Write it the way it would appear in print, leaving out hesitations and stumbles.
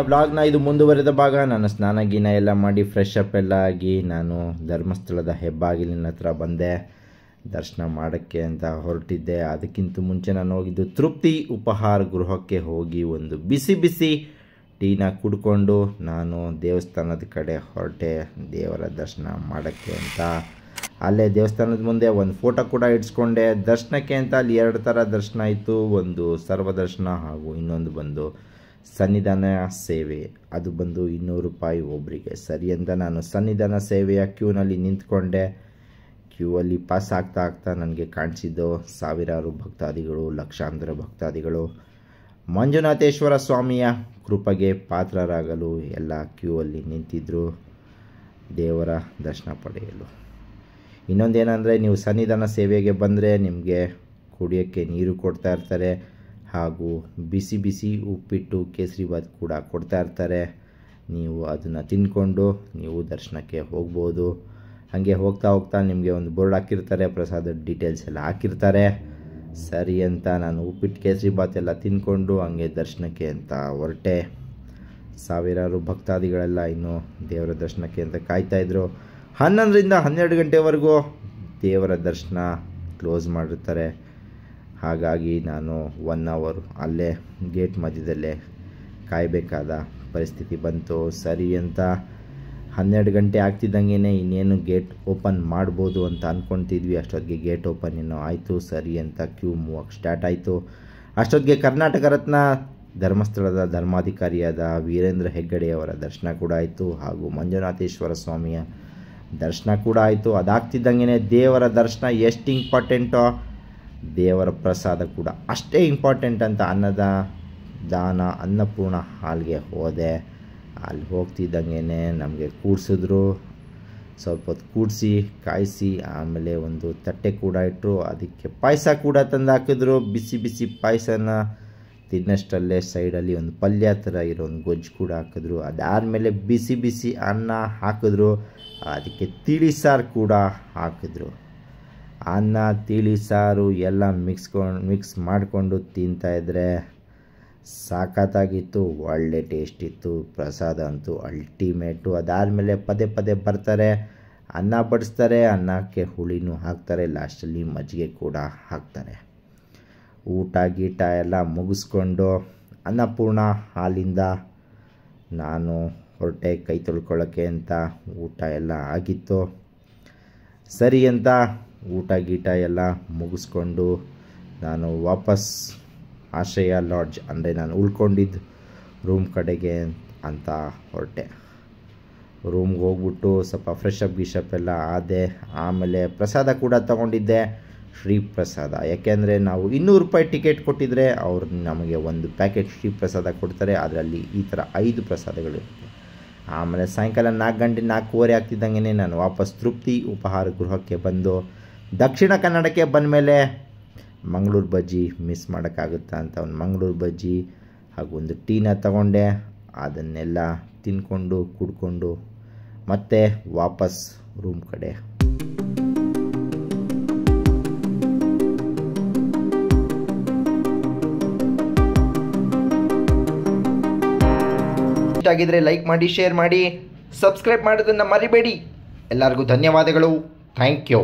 ವ್ಲಾಗ್ನ ಇದು ಮುಂದುವರೆದ ಭಾಗ. ನಾನು ಸ್ನಾನ ಗೀನ ಎಲ್ಲ ಮಾಡಿ ಫ್ರೆಶ್ ಅಪ್ ಎಲ್ಲ ಆಗಿ ನಾನು ಧರ್ಮಸ್ಥಳದ ಹೆಬ್ಬಾಗಿಲಿನ ಹತ್ರ ಬಂದೆ. ದರ್ಶನ ಮಾಡೋಕ್ಕೆ ಅಂತ ಹೊರಟಿದ್ದೆ. ಅದಕ್ಕಿಂತ ಮುಂಚೆ ನಾನು ಹೋಗಿದ್ದು ತೃಪ್ತಿ ಉಪಹಾರ ಗೃಹಕ್ಕೆ ಹೋಗಿ ಒಂದು ಬಿಸಿ ಬಿಸಿ ಟೀನ ಕುಡ್ಕೊಂಡು ನಾನು ದೇವಸ್ಥಾನದ ಕಡೆ ಹೊರಟೆ ದೇವರ ದರ್ಶನ ಮಾಡೋಕ್ಕೆ ಅಂತ. ಅಲ್ಲೇ ದೇವಸ್ಥಾನದ ಮುಂದೆ ಒಂದು ಫೋಟೋ ಕೂಡ ಇಡ್ಸ್ಕೊಂಡೆ. ದರ್ಶನಕ್ಕೆ ಅಂತ ಅಲ್ಲಿ 2 ಥರ ದರ್ಶನ ಆಯಿತು. ಒಂದು ಸರ್ವದರ್ಶನ ಹಾಗೂ ಇನ್ನೊಂದು ಬಂದು ಸನ್ನಿಧಾನ ಸೇವೆ. ಅದು ಬಂದು 200 ರೂಪಾಯಿ ಒಬ್ಬರಿಗೆ. ಸರಿ ಅಂತ ನಾನು ಸನ್ನಿಧಾನ ಸೇವೆಯ ಕ್ಯೂನಲ್ಲಿ ನಿಂತ್ಕೊಂಡೆ. ಕ್ಯೂ ಅಲ್ಲಿ ಪಾಸ್ ಆಗ್ತಾ ನನಗೆ ಕಾಣಿಸಿದ್ದು ಸಾವಿರಾರು ಭಕ್ತಾದಿಗಳು, ಲಕ್ಷಾಂತರ ಭಕ್ತಾದಿಗಳು ಮಂಜುನಾಥೇಶ್ವರ ಸ್ವಾಮಿಯ ಕೃಪೆಗೆ ಪಾತ್ರರಾಗಲು ಎಲ್ಲ ಕ್ಯೂ ಅಲ್ಲಿ ನಿಂತಿದ್ದರು ದೇವರ ದರ್ಶನ ಪಡೆಯಲು. ಇನ್ನೊಂದೇನೆಂದರೆ, ನೀವು ಸನ್ನಿಧಾನ ಸೇವೆಗೆ ಬಂದರೆ ನಿಮಗೆ ಕುಡಿಯೋಕ್ಕೆ ನೀರು ಕೊಡ್ತಾ ಇರ್ತಾರೆ ಹಾಗೂ ಬಿಸಿ ಬಿಸಿ ಉಪ್ಪಿಟ್ಟು ಕೇಸರಿಬಾತ್ ಕೂಡ ಕೊಡ್ತಾ ಇರ್ತಾರೆ. ನೀವು ಅದನ್ನು ತಿಂದ್ಕೊಂಡು ನೀವು ದರ್ಶನಕ್ಕೆ ಹೋಗ್ಬೋದು. ಹಾಗೆ ಹೋಗ್ತಾ ನಿಮಗೆ ಒಂದು ಬೋರ್ಡ್ ಹಾಕಿರ್ತಾರೆ, ಪ್ರಸಾದದ ಡೀಟೇಲ್ಸ್ ಎಲ್ಲ ಹಾಕಿರ್ತಾರೆ. ಸರಿ ಅಂತ ನಾನು ಉಪ್ಪಿಟ್ಟು ಕೇಸರಿಬಾತ್ ಎಲ್ಲ ತಿಂದ್ಕೊಂಡು ಹಂಗೆ ದರ್ಶನಕ್ಕೆ ಅಂತ ಹೊರಟೆ. ಸಾವಿರಾರು ಭಕ್ತಾದಿಗಳೆಲ್ಲ ಇನ್ನೂ ದೇವರ ದರ್ಶನಕ್ಕೆ ಅಂತ ಕಾಯ್ತಾಯಿದ್ರು. 11ರಿಂದ 12 ಗಂಟೆವರೆಗೂ ದೇವರ ದರ್ಶನ ಕ್ಲೋಸ್ ಮಾಡಿರ್ತಾರೆ. ಹಾಗಾಗಿ ನಾನು 1 ಅವರ್ ಅಲ್ಲೇ ಗೇಟ್ ಮಧ್ಯದಲ್ಲೇ ಕಾಯಬೇಕಾದ ಪರಿಸ್ಥಿತಿ ಬಂತು. ಸರಿ ಅಂತ 12 ಗಂಟೆ ಆಗ್ತಿದ್ದಂಗೆ ಇನ್ನೇನು ಗೇಟ್ ಓಪನ್ ಮಾಡ್ಬೋದು ಅಂತ ಅಂದ್ಕೊತಿದ್ವಿ. ಅಷ್ಟೊತ್ತಿಗೆ ಗೇಟ್ ಓಪನ್ ಏನೋ ಆಯಿತು. ಸರಿ ಅಂತ ಕ್ಯೂ ಮೂವಕ್ಕೆ ಸ್ಟಾರ್ಟ್ ಆಯಿತು. ಅಷ್ಟೊತ್ತಿಗೆ ಕರ್ನಾಟಕ ರತ್ನ ಧರ್ಮಸ್ಥಳದ ಧರ್ಮಾಧಿಕಾರಿಯಾದ ವೀರೇಂದ್ರ ಹೆಗ್ಗಡೆಯವರ ದರ್ಶನ ಕೂಡ ಆಯಿತು ಹಾಗೂ ಮಂಜುನಾಥೇಶ್ವರ ಸ್ವಾಮಿಯ ದರ್ಶನ ಕೂಡ ಆಯಿತು. ಅದಾಗ್ತಿದ್ದಂಗೆ ದೇವರ ದರ್ಶನ ಎಷ್ಟು ಇಂಪಾರ್ಟೆಂಟೋ ದೇವರ ಪ್ರಸಾದ ಕೂಡ ಅಷ್ಟೇ ಇಂಪಾರ್ಟೆಂಟ್ ಅಂತ ದಾನ ಅನ್ನಪೂರ್ಣ ಹಾಲ್ಗೆ ಹೋದೆ. ಅಲ್ಲಿ ಹೋಗ್ತಿದ್ದಂಗೆ ನಮಗೆ ಕೂಡಿಸಿದ್ರು. ಸ್ವಲ್ಪ ಹೊತ್ತು ಕೂಡಿಸಿ ಕಾಯಿಸಿ ಆಮೇಲೆ ಒಂದು ತಟ್ಟೆ ಕೂಡ ಇಟ್ಟರು. ಅದಕ್ಕೆ ಪಾಯಸ ಕೂಡ ತಂದು ಹಾಕಿದ್ರು. ಬಿಸಿ ಬಿಸಿ ಪಾಯಸನ ತಿನ್ನಷ್ಟಲ್ಲೇ ಸೈಡಲ್ಲಿ ಒಂದು ಪಲ್ಯ ಥರ ಇರೋ ಒಂದು ಗೊಜ್ಜು ಕೂಡ ಹಾಕಿದ್ರು. ಅದಾದಮೇಲೆ ಬಿಸಿ ಬಿಸಿ ಅನ್ನ ಹಾಕಿದ್ರು. ಅದಕ್ಕೆ ತಿಳಿ ಸಾರು ಕೂಡ ಹಾಕಿದ್ರು. ಅನ್ನ ತಿಳಿ ಸಾರು ಎಲ್ಲ ಮಿಕ್ಸ್ ಮಾಡಿಕೊಂಡು ತಿಂತಾಯಿದ್ರೆ ಸಾಕತ್ತಾಗಿತ್ತು. ಒಳ್ಳೆ ಟೇಸ್ಟ್ ಇತ್ತು. ಪ್ರಸಾದ ಅಂತೂ ಅಲ್ಟಿಮೇಟು. ಅದಾದಮೇಲೆ ಪದೇ ಬರ್ತಾರೆ, ಅನ್ನ ಬಡಿಸ್ತಾರೆ. ಅನ್ನಕ್ಕೆ ಹುಳಿನೂ ಹಾಕ್ತಾರೆ, ಲಾಸ್ಟಲ್ಲಿ ಮಜ್ಜಿಗೆ ಕೂಡ ಹಾಕ್ತಾರೆ. ಊಟ ಗೀಟ ಎಲ್ಲ ಮುಗಿಸ್ಕೊಂಡು ಅನ್ನಪೂರ್ಣ ಹಾಲಿಂದ ನಾನು ಹೊರಟೆ ಕೈ ತೊಳ್ಕೊಳ್ಳೋಕ್ಕೆ ಅಂತ. ಊಟ ಎಲ್ಲ ಆಗಿತ್ತು. ಸರಿ ಅಂತ ಊಟ ಗೀಟ ಎಲ್ಲ ಮುಗಿಸ್ಕೊಂಡು ನಾನು ವಾಪಸ್ ಆಶ್ರಯ ಲಾಡ್ಜ್ ಅಂದರೆ ನಾನು ಉಳ್ಕೊಂಡಿದ್ದು ರೂಮ್ ಕಡೆಗೆ ಅಂತ ಹೊರಟೆ. ರೂಮ್ಗೆ ಹೋಗ್ಬಿಟ್ಟು ಸ್ವಲ್ಪ ಫ್ರೆಶ್ ಅಪ್ ಎಲ್ಲ ಆದೆ. ಆಮೇಲೆ ಪ್ರಸಾದ ಕೂಡ ತೊಗೊಂಡಿದ್ದೆ, ಶ್ರೀ ಪ್ರಸಾದ. ಯಾಕೆಂದರೆ ನಾವು 200 ರೂಪಾಯಿ ಟಿಕೆಟ್ ಕೊಟ್ಟಿದ್ರೆ ಅವರು ನಮಗೆ ಒಂದು ಪ್ಯಾಕೆಟ್ ಶ್ರೀ ಪ್ರಸಾದ ಕೊಡ್ತಾರೆ. ಅದರಲ್ಲಿ ಈ ಥರ 5 ಪ್ರಸಾದಗಳಿರುತ್ತೆ. ಆಮೇಲೆ ಸಾಯಂಕಾಲ 4 ಗಂಟೆ 4:15 ಆಗ್ತಿದ್ದಂಗೆ ನಾನು ವಾಪಸ್ ತೃಪ್ತಿ ಉಪಹಾರ ಗೃಹಕ್ಕೆ ಬಂದು ದಕ್ಷಿಣ ಕನ್ನಡಕ್ಕೆ ಬಂದಮೇಲೆ ಮಂಗಳೂರು ಬಜ್ಜಿ ಮಿಸ್ ಮಾಡೋಕ್ಕಾಗುತ್ತಾ ಅಂತ ಒಂದು ಮಂಗಳೂರು ಬಜ್ಜಿ ಹಾಗೂ ಒಂದು ಟೀನ ತಗೊಂಡೆ. ಅದನ್ನೆಲ್ಲ ತಿಂದ್ಕೊಂಡು ಕುಡ್ಕೊಂಡು ಮತ್ತೆ ವಾಪಸ್ ರೂಮ್ ಕಡೆ. ಆಗಿದ್ರೆ ಲೈಕ್ ಮಾಡಿ, ಶೇರ್ ಮಾಡಿ, ಸಬ್ಸ್ಕ್ರೈಬ್ ಮಾಡೋದನ್ನು ಮರಿಬೇಡಿ. ಎಲ್ಲರಿಗೂ ಧನ್ಯವಾದಗಳು. Thank you.